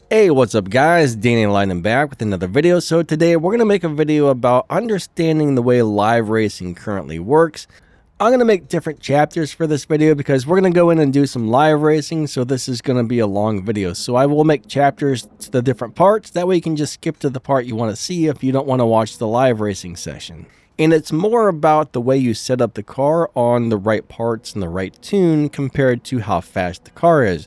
Hey, what's up guys, Danny Lightning back with another video. So today we're going to make a video about understanding the way live racing currently works. I'm going to make different chapters for this video because we're going to go in and do some live racing, so this is going to be a long video. So I will make chapters to the different parts, that way you can just skip to the part you want to see if you don't want to watch the live racing session. And it's more about the way you set up the car on the right parts and the right tune compared to how fast the car is.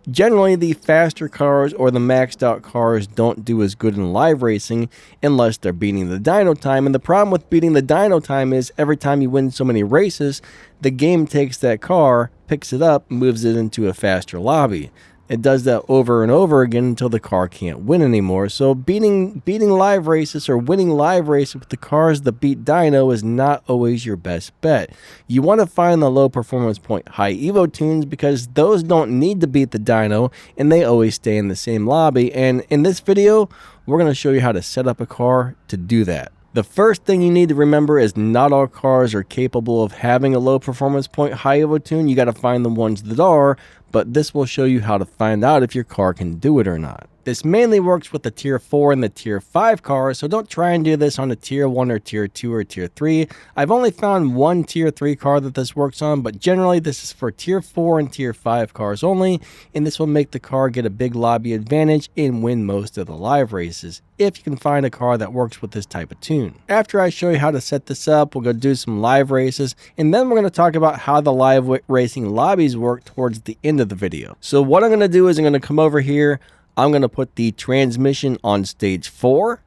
Generally, the faster cars or the maxed out cars don't do as good in live racing unless they're beating the dyno time. And the problem with beating the dyno time is every time you win so many races, the game takes that car, picks it up, moves it into a faster lobby. It does that over and over again until the car can't win anymore. So beating live races or winning live races with the cars that beat dyno is not always your best bet. You want to find the low performance point high evo tunes because those don't need to beat the dyno and they always stay in the same lobby. And in this video, we're going to show you how to set up a car to do that. The first thing you need to remember is not all cars are capable of having a low performance point high evo tune. You got to find the ones that are, but this will show you how to find out if your car can do it or not. This mainly works with the tier 4 and the tier 5 cars, so don't try and do this on a tier 1 or tier 2 or tier 3. I've only found one tier 3 car that this works on, but generally this is for tier 4 and tier 5 cars only, and this will make the car get a big lobby advantage and win most of the live races, if you can find a car that works with this type of tune. After I show you how to set this up, we'll go do some live races, and then we're going to talk about how the live racing lobbies work towards the end of the video. So what I'm going to do is I'm going to come over here. I'm going to put the transmission on stage 4.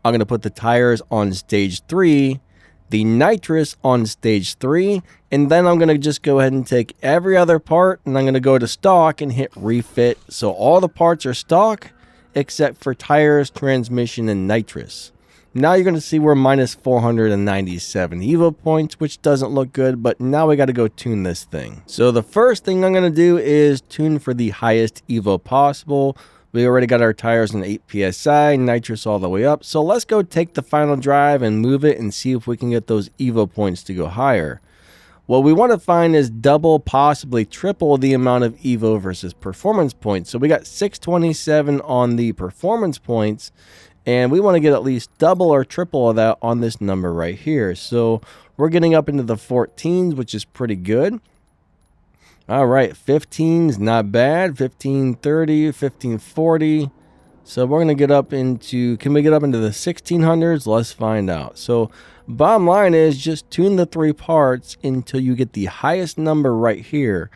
I'm going to put the tires on stage 3, the nitrous on stage 3, and then I'm going to just go ahead and take every other part and I'm going to go to stock and hit refit. So all the parts are stock except for tires, transmission, and nitrous. Now you're going to see we're minus 497 evo points, which doesn't look good, but now we got to go tune this thing. So the first thing I'm going to do is tune for the highest evo possible. We already got our tires on 8 psi, nitrous all the way up. So let's go take the final drive and move it and see if we can get those evo points to go higher. What we want to find is double, possibly triple the amount of evo versus performance points. So we got 627 on the performance points, and we want to get at least double or triple of that on this number right here. So we're getting up into the 14s, which is pretty good. All right, 15's not bad. 1530, 1540. So we're going to get up into, can we get up into the 1600s? Let's find out. So bottom line is just tune the 3 parts until you get the highest number right here.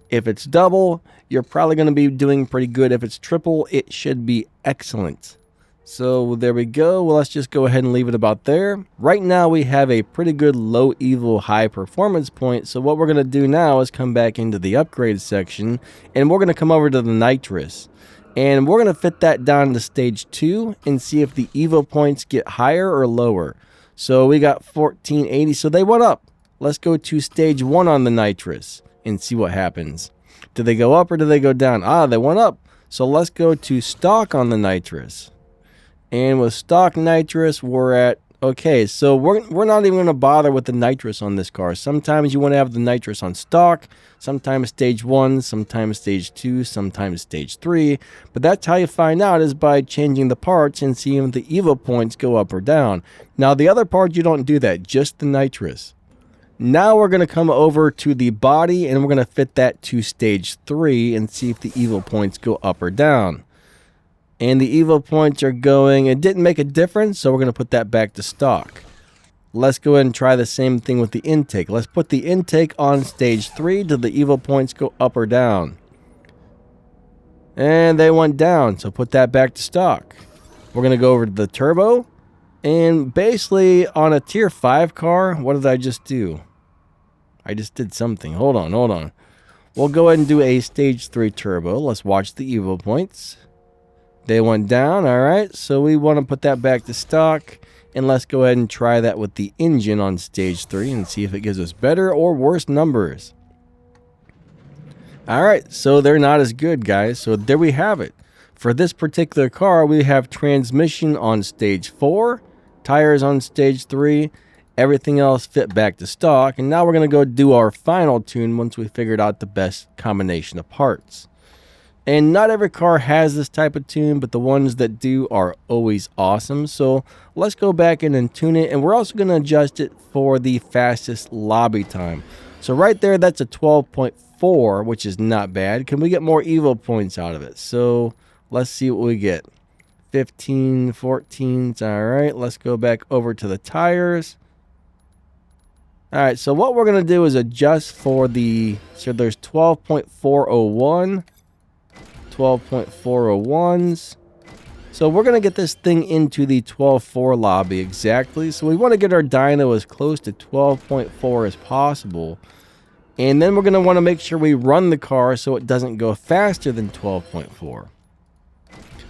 If it's double, you're probably going to be doing pretty good. If it's triple, it should be excellent. So there we go. Well, let's just go ahead and leave it about there. Right now we have a pretty good low evo high performance point. So what we're going to do now is come back into the upgrade section and we're going to come over to the nitrous. And we're going to fit that down to stage 2 and see if the evo points get higher or lower. So we got 1480. So they went up. Let's go to stage 1 on the nitrous and see what happens. Do they go up or do they go down? Ah, they went up. So let's go to stock on the nitrous. And with stock nitrous, we're at, okay, so we're not even going to bother with the nitrous on this car. Sometimes you want to have the nitrous on stock, sometimes stage 1, sometimes stage 2, sometimes stage 3. But that's how you find out, is by changing the parts and seeing if the evo points go up or down. Now the other part, you don't do that, just the nitrous. Now we're going to come over to the body and we're going to fit that to stage 3 and see if the evo points go up or down. And the evo points are going, it didn't make a difference, so we're going to put that back to stock. Let's go ahead and try the same thing with the intake. Let's put the intake on stage 3 till the evo points go up or down. And they went down, so put that back to stock. We're going to go over to the turbo. And basically on a tier 5 car, what did I just do? I just did something. Hold on. We'll go ahead and do a stage 3 turbo. Let's watch the evo points. They went down, all right, so we want to put that back to stock, and let's go ahead and try that with the engine on stage 3 and see if it gives us better or worse numbers. All right, so they're not as good, guys, so there we have it. For this particular car, we have transmission on stage 4, tires on stage 3, everything else fit back to stock, and now we're going to go do our final tune once we figured out the best combination of parts. And not every car has this type of tune, but the ones that do are always awesome. So let's go back in and tune it. And we're also going to adjust it for the fastest lobby time. So right there, that's a 12.4, which is not bad. Can we get more Evo points out of it? So let's see what we get. 15, 14. All right, let's go back over to the tires. All right, so what we're going to do is adjust for the, so there's 12.401. 12.401s. So we're going to get this thing into the 12.4 lobby exactly. So we want to get our dyno as close to 12.4 as possible. And then we're going to want to make sure we run the car so it doesn't go faster than 12.4.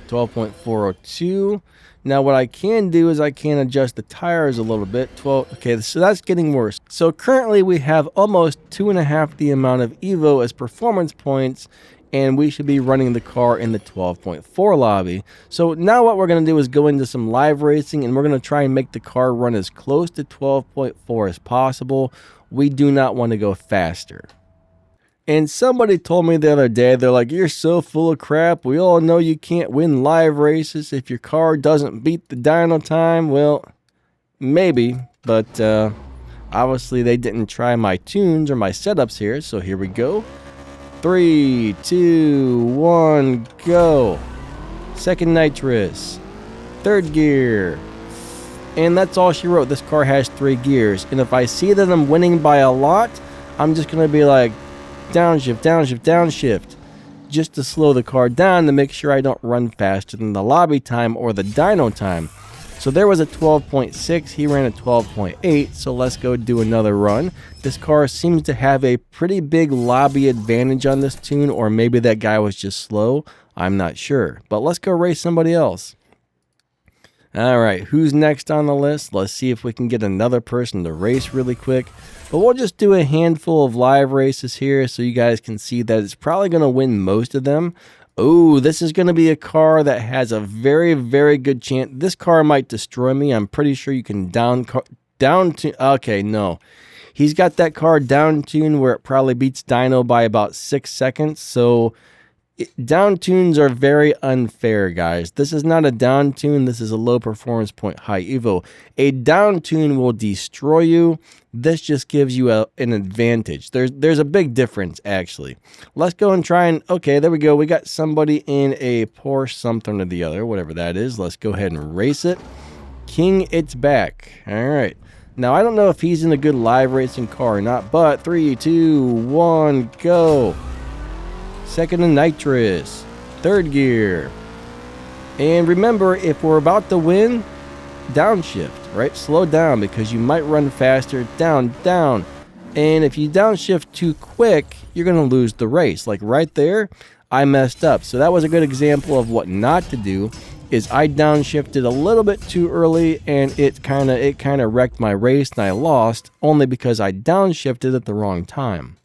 12.402. Now what I can do is I can adjust the tires a little bit. Okay, so that's getting worse. So currently we have almost 2.5 the amount of Evo as performance points, and we should be running the car in the 12.4 lobby. So now what we're going to do is go into some live racing, and we're going to try and make the car run as close to 12.4 as possible. We do not want to go faster. And somebody told me the other day, they're like, you're so full of crap. We all know you can't win live races if your car doesn't beat the dyno time. Well, maybe, but obviously they didn't try my tunes or my setups here. So here we go. 3, 2, 1, go. Second nitrous. Third gear. And that's all she wrote. This car has 3 gears. And if I see that I'm winning by a lot, I'm just going to be like, downshift, downshift, downshift, just to slow the car down to make sure I don't run faster than the lobby time or the dyno time. So there was a 12.6, he ran a 12.8, so let's go do another run. This car seems to have a pretty big lobby advantage on this tune, or maybe that guy was just slow, I'm not sure. But let's go race somebody else. Alright, who's next on the list? Let's see if we can get another person to race really quick. But we'll just do a handful of live races here so you guys can see that it's probably going to win most of them. Oh, this is going to be a car that has a very, very good chance. This car might destroy me. I'm pretty sure you can down tune. Okay, no. He's got that car down tune where it probably beats dyno by about 6 seconds. So down tunes are very unfair, guys. This is not a down tune. This is a low performance point high Evo. A down tune will destroy you. This just gives you an advantage. There's a big difference, actually. Let's go and try and, okay, there we go. We got somebody in a Porsche something or the other, whatever that is. Let's go ahead and race it. King, it's back. All right. Now, I don't know if he's in a good live racing car or not, but 3, 2, 1, go. Second and nitrous. Third gear. And remember, if we're about to win, downshift, right? Slow down because you might run faster. Down, down. And if you downshift too quick, you're going to lose the race. Like right there, I messed up. So that was a good example of what not to do. Is I downshifted a little bit too early, and it kind of wrecked my race, and I lost only because I downshifted at the wrong time.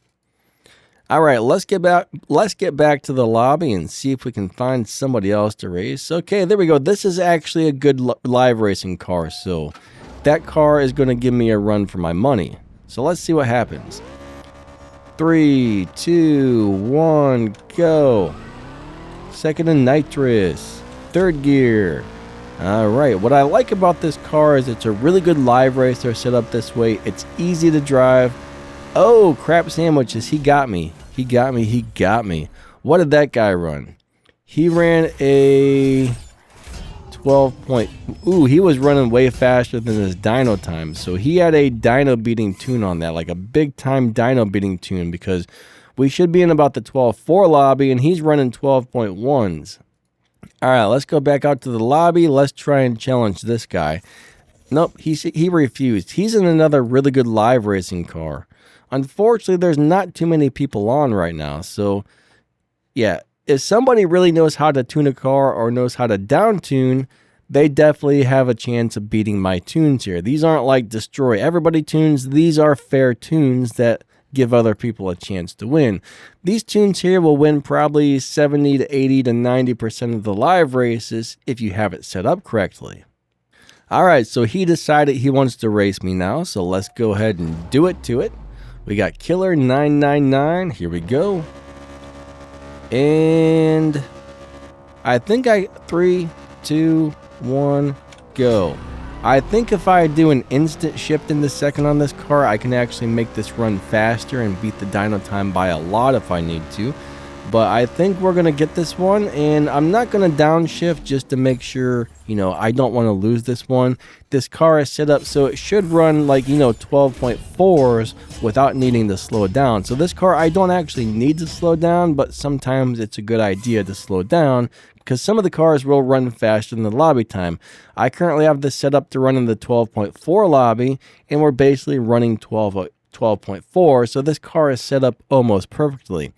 All right, let's get back to the lobby and see if we can find somebody else to race. Okay, there we go. This is actually a good live racing car, so that car is going to give me a run for my money. So let's see what happens. 3, 2, 1, go. Second and nitrous. Third gear. All right, what I like about this car is it's a really good live racer set up this way. It's easy to drive. Oh, crap sandwiches. He got me. He got me. He got me. What did that guy run? He ran a 12 point. Ooh, he was running way faster than his dyno time. So he had a dyno beating tune on that, like a big time dyno beating tune, because we should be in about the 12.4 lobby, and he's running 12.1s. All right, let's go back out to the lobby. Let's try and challenge this guy. Nope, he refused. He's in another really good live racing car. Unfortunately, there's not too many people on right now. So, yeah, if somebody really knows how to tune a car or knows how to down tune, they definitely have a chance of beating my tunes here. These aren't like destroy everybody tunes. These are fair tunes that give other people a chance to win. These tunes here will win probably 70 to 80 to 90% of the live races if you have it set up correctly. All right, so he decided he wants to race me now, so let's go ahead and do it to it. We got Killer 999. Here we go. And I think 3, 2, 1, go. I think if I do an instant shift in the second on this car, I can actually make this run faster and beat the dyno time by a lot if I need to. But I think we're going to get this one, and I'm not going to downshift just to make sure, I don't want to lose this one. This car is set up so it should run like, 12.4s without needing to slow down. So this car, I don't actually need to slow down, but sometimes it's a good idea to slow down because some of the cars will run faster than the lobby time. I currently have this set up to run in the 12.4 lobby, and we're basically running 12.4, so this car is set up almost perfectly.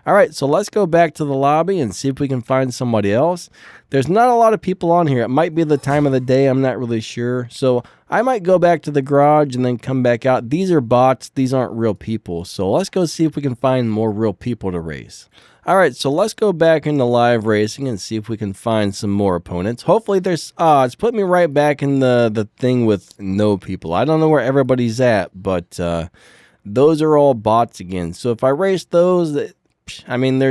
All right, so let's go back to the lobby and see if we can find somebody else. There's not a lot of people on here. It might be the time of the day. I'm not really sure. So I might go back to the garage and then come back out. These are bots. These aren't real people. So let's go see if we can find more real people to race. All right, so let's go back into live racing and see if we can find some more opponents. Hopefully there's, it's put me right back in the thing with no people. I don't know where everybody's at, but those are all bots again. So if I race those, I mean,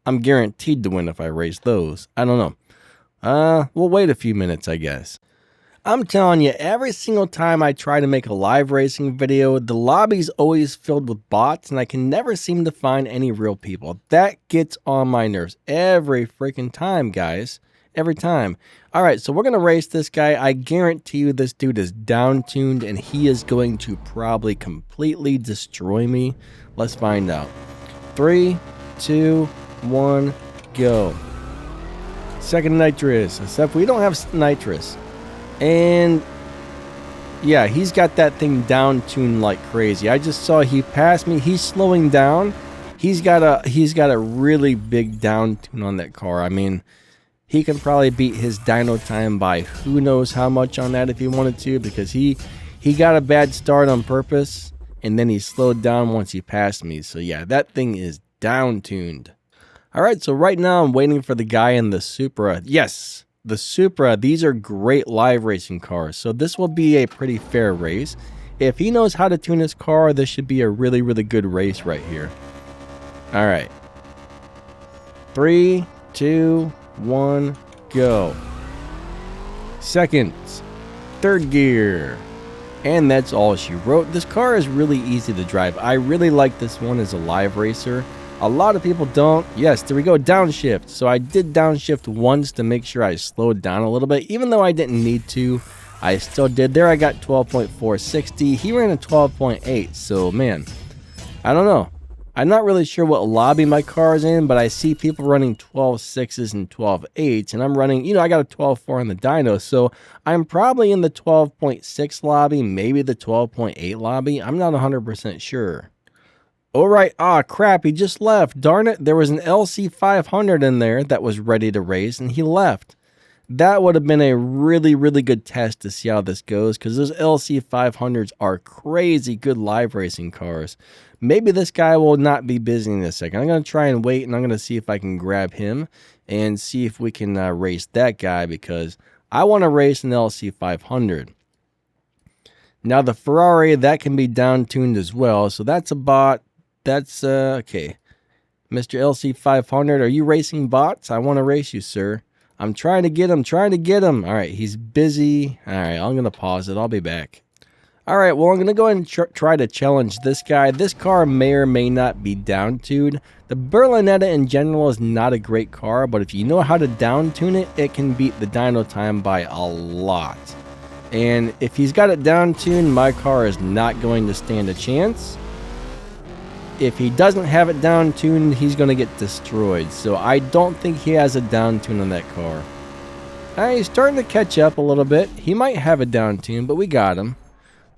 I'm guaranteed to win if I race those. I don't know. We'll wait a few minutes, I guess. I'm telling you, every single time I try to make a live racing video, the lobby's always filled with bots, and I can never seem to find any real people. That gets on my nerves every freaking time, guys. Every time. All right, so we're going to race this guy. I guarantee you this dude is down-tuned, and he is going to probably completely destroy me. Let's find out. 3, 2, 1, go. Second nitrous, except we don't have nitrous. And yeah, he's got that thing down tuned like crazy. I just saw he passed me. He's slowing down. He's got a really big down tune on that car. I mean, he can probably beat his dyno time by who knows how much on that if he wanted to, because he got a bad start on purpose and then he slowed down once he passed me. So yeah, that thing is down tuned. All right, so right now I'm waiting for the guy in the Supra. Yes, the Supra. These are great live racing cars, so this will be a pretty fair race. If he knows how to tune his car, this should be a really, really good race right here. All right. 3, 2, 1, go. Seconds. Third gear. And that's all she wrote. This car is really easy to drive. I really like this one as a live racer. A lot of people don't. Yes, there we go, downshift. So I did downshift once to make sure I slowed down a little bit. Even though I didn't need to, I still did. There I got 12.460. He ran a 12.8. So, man, I don't know. I'm not really sure what lobby my car is in, but I see people running 12.6s and 12.8s, and I'm running, I got a 12.4 on the dyno, so I'm probably in the 12.6 lobby, maybe the 12.8 lobby. I'm not 100% sure. All right, crap, he just left. Darn it, there was an LC500 in there that was ready to race, and he left. That would have been a really, really good test to see how this goes, because those LC500s are crazy good live racing cars. Maybe this guy will not be busy in a second. I'm going to try and wait, and I'm going to see if I can grab him and see if we can race that guy, because I want to race an LC500. Now, the Ferrari, that can be down-tuned as well, so that's a bot. That's, okay. Mr. LC500, are you racing bots? I want to race you, sir. I'm trying to get him, All right, he's busy. All right, I'm going to pause it. I'll be back. All right, well, I'm going to go ahead and try to challenge this guy. This car may or may not be down-tuned. The Berlinetta in general is not a great car, but if you know how to down-tune it, it can beat the dyno time by a lot. And if he's got it down-tuned, my car is not going to stand a chance. If he doesn't have it down-tuned, he's going to get destroyed. So I don't think he has a down-tune on that car. All right, he's starting to catch up a little bit. He might have a down-tune, but we got him.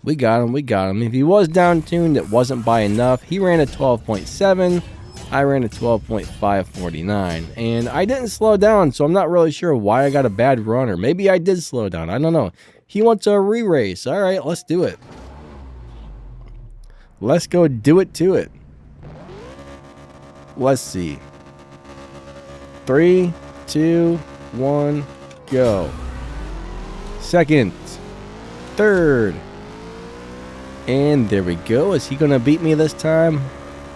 We got him. If he was down-tuned, it wasn't by enough. He ran a 12.7. I ran a 12.549. And I didn't slow down, so I'm not really sure why I got a bad run. Or maybe I did slow down. I don't know. He wants a re-race. All right, let's do it. Let's go do it to it. Let's see. 3, 2, 1, go. Second. Third. And there we go. Is he going to beat me this time?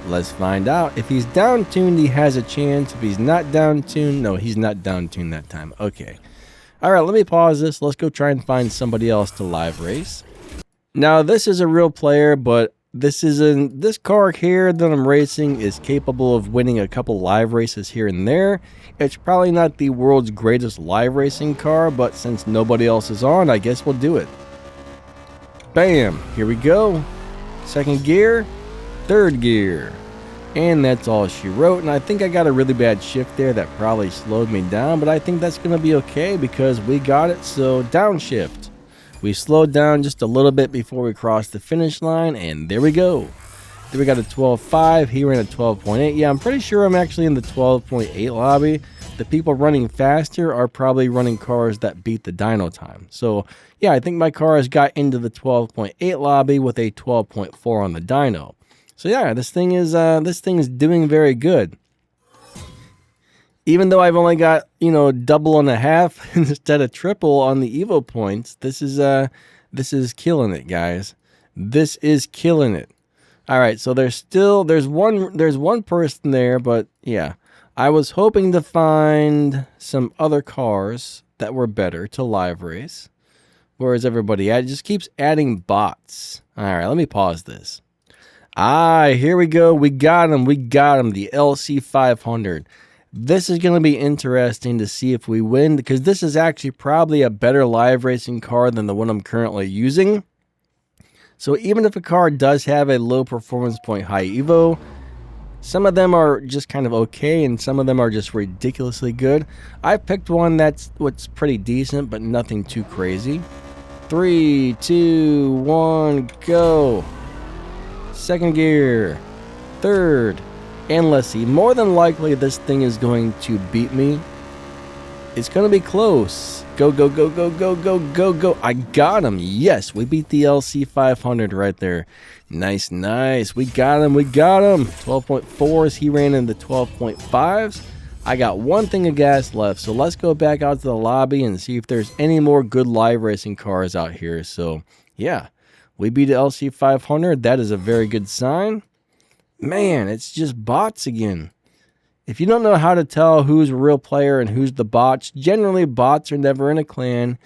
Let's find out. If he's down-tuned, he has a chance. If he's not down-tuned, no, he's not down-tuned that time. Okay. All right, let me pause this. Let's go try and find somebody else to live race. Now, this is a real player, but this car here that I'm racing is capable of winning a couple live races here and there. It's probably not the world's greatest live racing car, but since nobody else is on, I guess we'll do it. Bam, here we go. Second gear, third gear. And that's all she wrote. And I think I got a really bad shift there that probably slowed me down, but I think that's going to be okay because we got it. So downshift. We slowed down just a little bit before we crossed the finish line, and there we go. Then we got a 12.5. He ran a 12.8. Yeah, I'm pretty sure I'm actually in the 12.8 lobby. The people running faster are probably running cars that beat the dyno time. So yeah, I think my car has got into the 12.8 lobby with a 12.4 on the dyno. So yeah, this thing is doing very good. Even though I've only got, double and a half instead of triple on the Evo points, this is killing it, guys. This is killing it. All right, so there's one person there, but yeah, I was hoping to find some other cars that were better to live race. Whereas everybody at? It just keeps adding bots. All right, let me pause this. Here we go. We got him. The LC500. This is going to be interesting to see if we win, because this is actually probably a better live racing car than the one I'm currently using. So even if a car does have a low performance point high Evo, some of them are just kind of okay, and some of them are just ridiculously good. I picked one that's pretty decent, but nothing too crazy. 3, 2, 1, go. Second gear, third, and let's see. More than likely, this thing is going to beat me. It's going to be close. Go, go, go, go, go, go, go, go. I got him. Yes, we beat the LC500 right there. Nice, nice. We got him. 12.4s. He ran in the 12.5s. I got one thing of gas left, so let's go back out to the lobby and see if there's any more good live racing cars out here. So, yeah, we beat the LC500. That is a very good sign. Man, it's just bots again. If you don't know how to tell who's a real player and who's the bots, generally bots are never in a clan.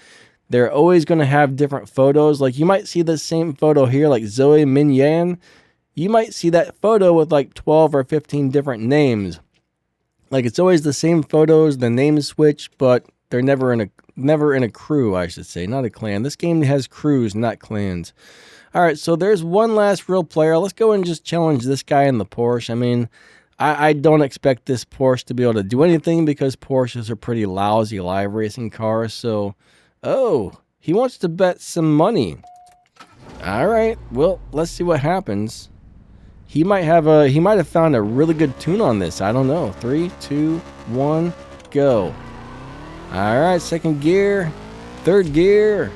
They're always going to have different photos. Like, you might see the same photo here, like Zoe Min Yan. You might see that photo with like 12 or 15 different names. Like, it's always the same photos, the names switch, but they're never in a crew, I should say, not a clan. This game has crews, not clans. All right, so there's one last real player. Let's go and just challenge this guy in the Porsche. I mean, I don't expect this Porsche to be able to do anything because Porsches are pretty lousy live racing cars. So, oh, he wants to bet some money. All right, well, let's see what happens. He might have found a really good tune on this. I don't know. 3, 2, 1, go. All right, second gear, third gear,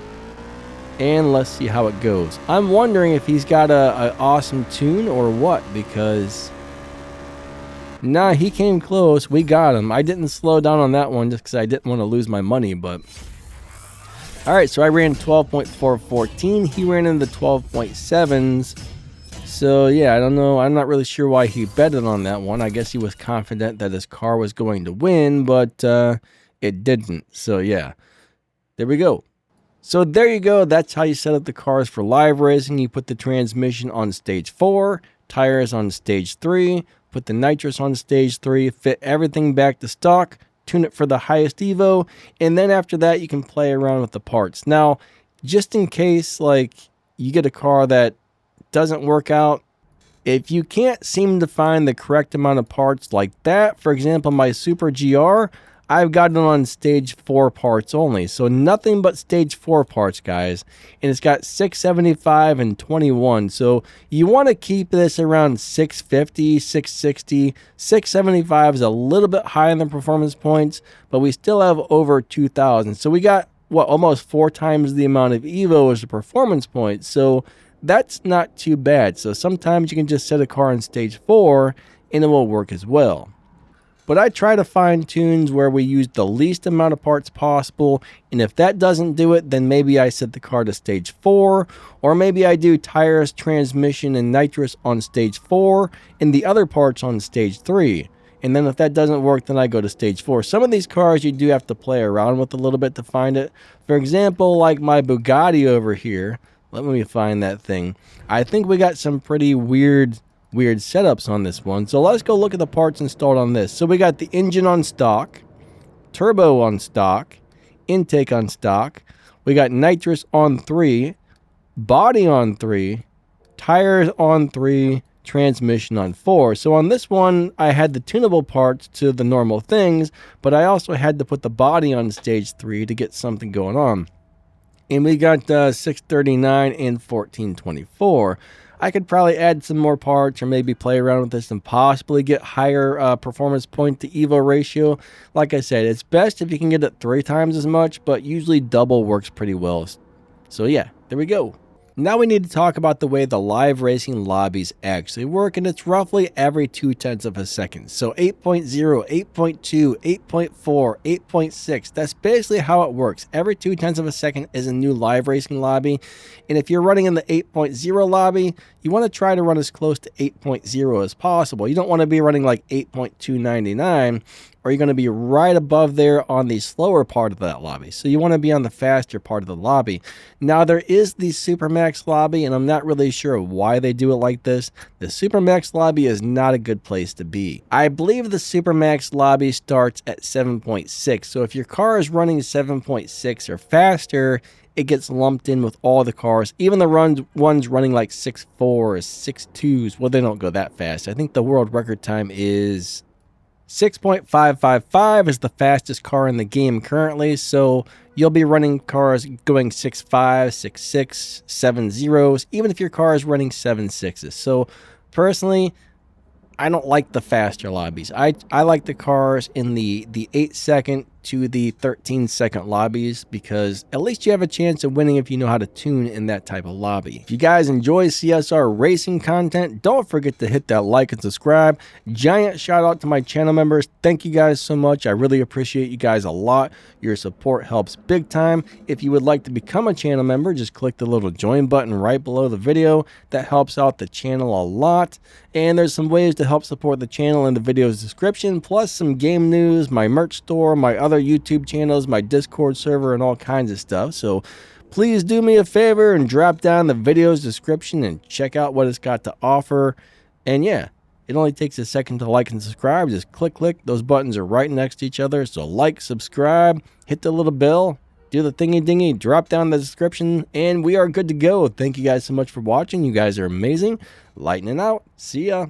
and let's see how it goes. I'm wondering if he's got an awesome tune or what, because nah, he came close. We got him. I didn't slow down on that one just because I didn't want to lose my money, but all right, so I ran 12.414. He ran in the 12.7s. So, yeah, I don't know. I'm not really sure why he betted on that one. I guess he was confident that his car was going to win, but it didn't. So, yeah, there we go. So, there you go. That's how you set up the cars for live racing. You put the transmission on stage 4, tires on stage 3, put the nitrous on stage 3, fit everything back to stock, tune it for the highest Evo, and then after that, you can play around with the parts. Now, just in case, like, you get a car that doesn't work out, if you can't seem to find the correct amount of parts like that, for example, my Super GR, I've got it on stage 4 parts only, so nothing but stage 4 parts, guys, and it's got 675 and 21, so you want to keep this around 650, 660, 675 is a little bit higher in the performance points, but we still have over 2,000, so we got, what, almost 4 times the amount of Evo as the performance points, so that's not too bad. So sometimes you can just set a car on stage 4 and it will work as well. But I try to find tunes where we use the least amount of parts possible, and if that doesn't do it, then maybe I set the car to stage 4, or maybe I do tires, transmission, and nitrous on stage 4, and the other parts on stage 3. And then if that doesn't work, then I go to stage 4. Some of these cars you do have to play around with a little bit to find it. For example, like my Bugatti over here. Let me find that thing. I think we got some pretty weird setups on this one. So let's go look at the parts installed on this. So we got the engine on stock, turbo on stock, intake on stock. We got nitrous on 3, body on 3, tires on 3, transmission on 4. So on this one, I had the tunable parts to the normal things, but I also had to put the body on stage 3 to get something going on. And we got 639 and 1424. I could probably add some more parts or maybe play around with this and possibly get higher performance point to Evo ratio. Like I said, it's best if you can get it 3 times as much, but usually double works pretty well. So yeah, there we go. Now we need to talk about the way the live racing lobbies actually work, and it's roughly every 0.2 of a second. So 8.0, 8.2, 8.4, 8.6, that's basically how it works. Every 0.2 of a second is a new live racing lobby, and if you're running in the 8.0 lobby, you want to try to run as close to 8.0 as possible. You don't want to be running like 8.299, or you're going to be right above there on the slower part of that lobby. So you want to be on the faster part of the lobby. Now there is the Supermax lobby, and I'm not really sure why they do it like this. The Supermax lobby is not a good place to be. I believe the Supermax lobby starts at 7.6. So if your car is running 7.6 or faster, it gets lumped in with all the cars, even the ones running like 6.4 or 6.2s. Well, they don't go that fast. I think the world record time is 6.555 is the fastest car in the game currently, so you'll be running cars going 6.5, 6.6, 7.0s, even if your car is running 7.6s. So personally, I don't like the faster lobbies. I like the cars in the 8-second to the 13-second lobbies, because at least you have a chance of winning if you know how to tune in that type of lobby. If you guys enjoy CSR racing content, don't forget to hit that like and subscribe. Giant shout out to my channel members. Thank you guys so much. I really appreciate you guys a lot. Your support helps big time. If you would like to become a channel member, just click the little join button right below the video. That helps out the channel a lot. And there's some ways to help support the channel in the video's description, plus some game news, my merch store, my other YouTube channels, my Discord server, and all kinds of stuff. So please do me a favor and drop down the video's description and check out what it's got to offer. And yeah, it only takes a second to like and subscribe. Just click. Those buttons are right next to each other. So like, subscribe, hit the little bell, do the thingy dingy, drop down the description, and we are good to go. Thank you guys so much for watching. You guys are amazing. Lightning out. See ya.